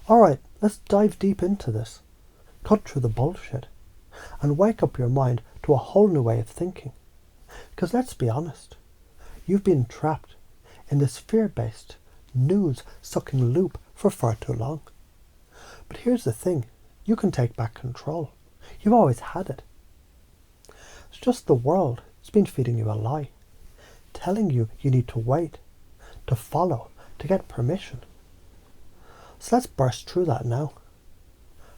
Alright, let's dive deep into this. Cut through the bullshit. And wake up your mind to a whole new way of thinking. Because let's be honest, you've been trapped in this fear-based, news-sucking loop for far too long. But here's the thing, you can take back control. You've always had it. It's just the world has been feeding you a lie, telling you you need to wait, to follow, to get permission. So let's burst through that now.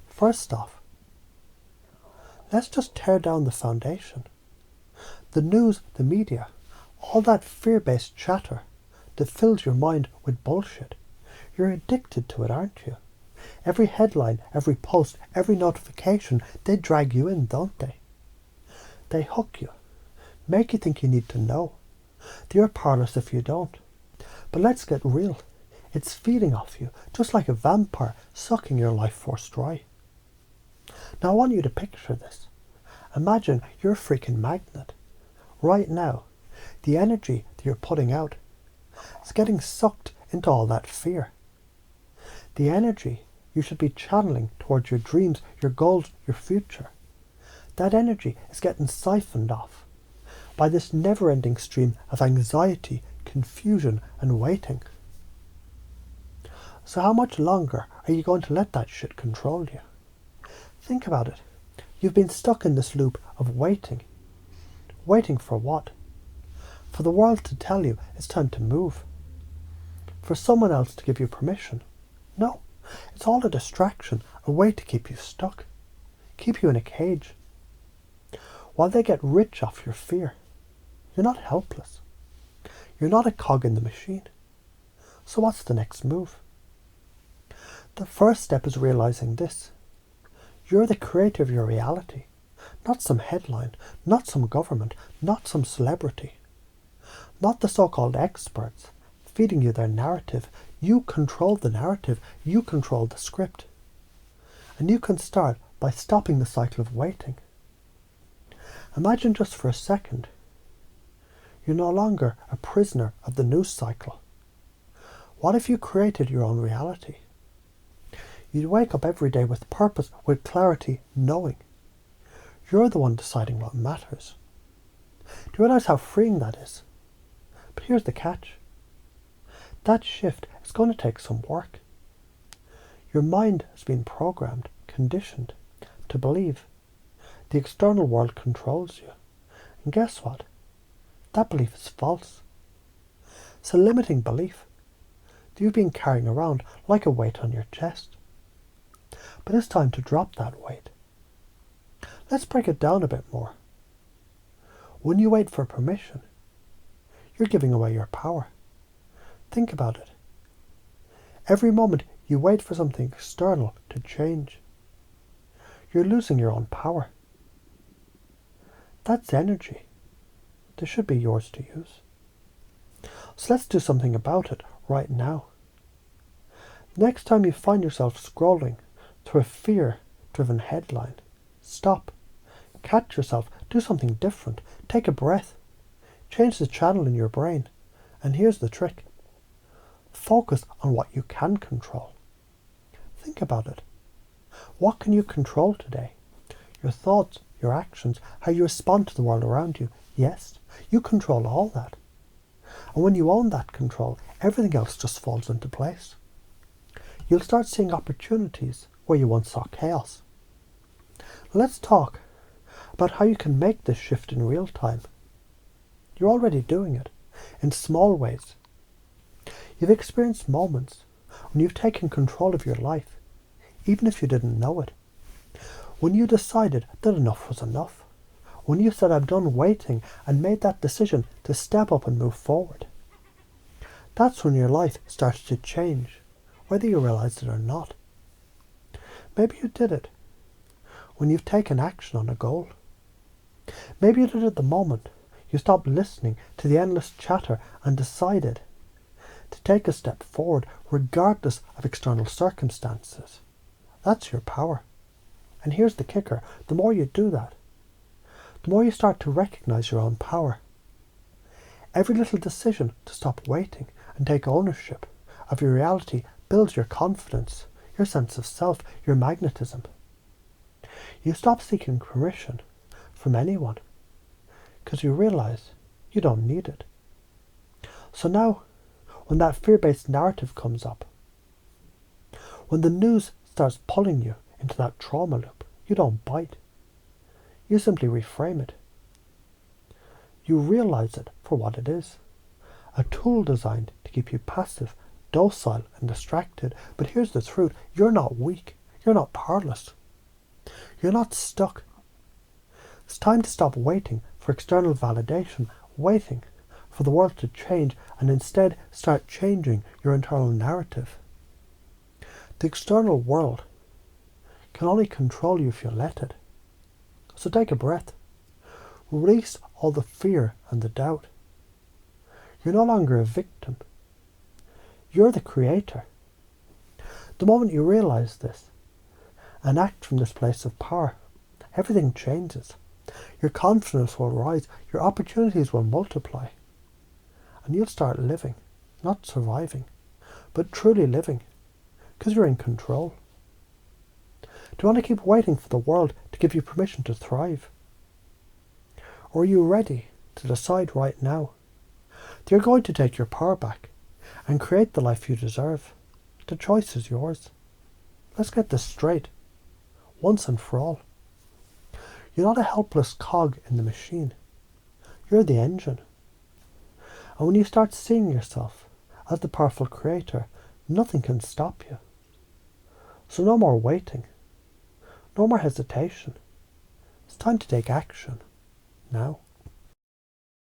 First off, let's just tear down the foundation. The news, the media, all that fear-based chatter that fills your mind with bullshit. You're addicted to it, aren't you? Every headline, every post, every notification, they drag you in, don't they? They hook you, make you think you need to know. You're powerless if you don't. But let's get real. It's feeding off you, just like a vampire sucking your life force dry. Now I want you to picture this. Imagine you're a freaking magnet. Right now, the energy that you're putting out is getting sucked into all that fear. The energy you should be channeling towards your dreams, your goals, your future. That energy is getting siphoned off by this never-ending stream of anxiety, confusion and waiting. So how much longer are you going to let that shit control you? Think about it. You've been stuck in this loop of waiting. Waiting for what? For the world to tell you it's time to move. For someone else to give you permission. No, it's all a distraction, a way to keep you stuck. Keep you in a cage. While they get rich off your fear, you're not helpless. You're not a cog in the machine. So what's the next move? The first step is realizing this. You're the creator of your reality. Not some headline, not some government, not some celebrity. Not the so-called experts feeding you their narrative. You control the narrative. You control the script. And you can start by stopping the cycle of waiting. Imagine just for a second, you're no longer a prisoner of the news cycle. What if you created your own reality? You'd wake up every day with purpose, with clarity, knowing. You're the one deciding what matters. Do you realize how freeing that is? But here's the catch. That shift is going to take some work. Your mind has been programmed, conditioned, to believe the external world controls you. And guess what? That belief is false. It's a limiting belief that you've been carrying around like a weight on your chest. But it's time to drop that weight. Let's break it down a bit more. When you wait for permission, you're giving away your power. Think about it. Every moment you wait for something external to change, you're losing your own power. That's energy. This should be yours to use. So let's do something about it right now. Next time you find yourself scrolling through a fear-driven headline, stop. Catch yourself. Do something different. Take a breath. Change the channel in your brain. And here's the trick. Focus on what you can control. Think about it. What can you control today? Your thoughts, your actions, how you respond to the world around you. Yes, you control all that. And when you own that control, everything else just falls into place. You'll start seeing opportunities where you once saw chaos. Let's talk about how you can make this shift in real time. You're already doing it, in small ways. You've experienced moments when you've taken control of your life, even if you didn't know it. When you decided that enough was enough. When you said, I'm done waiting, and made that decision to step up and move forward. That's when your life starts to change, whether you realize it or not. Maybe you did it when you've taken action on a goal. Maybe you did it the moment you stopped listening to the endless chatter and decided to take a step forward regardless of external circumstances. That's your power. And here's the kicker. The more you do that, the more you start to recognize your own power. Every little decision to stop waiting and take ownership of your reality builds your confidence, your sense of self, your magnetism. You stop seeking permission from anyone because you realize you don't need it. So now, when that fear-based narrative comes up, when the news starts pulling you into that trauma loop, you don't bite. You simply reframe it. You realize it for what it is. A tool designed to keep you passive, docile and distracted. But here's the truth. You're not weak. You're not powerless. You're not stuck. It's time to stop waiting for external validation, waiting for the world to change, and instead start changing your internal narrative. The external world can only control you if you let it. So take a breath. Release all the fear and the doubt. You're no longer a victim. You're the creator. The moment you realize this and act from this place of power, everything changes. Your confidence will rise, your opportunities will multiply, and you'll start living, not surviving, but truly living, because you're in control. Do you want to keep waiting for the world to give you permission to thrive? Or are you ready to decide right now that you're going to take your power back and create the life you deserve? The choice is yours. Let's get this straight, once and for all. You're not a helpless cog in the machine. You're the engine. And when you start seeing yourself as the powerful creator, nothing can stop you. So no more waiting. No more hesitation. It's time to take action. Now.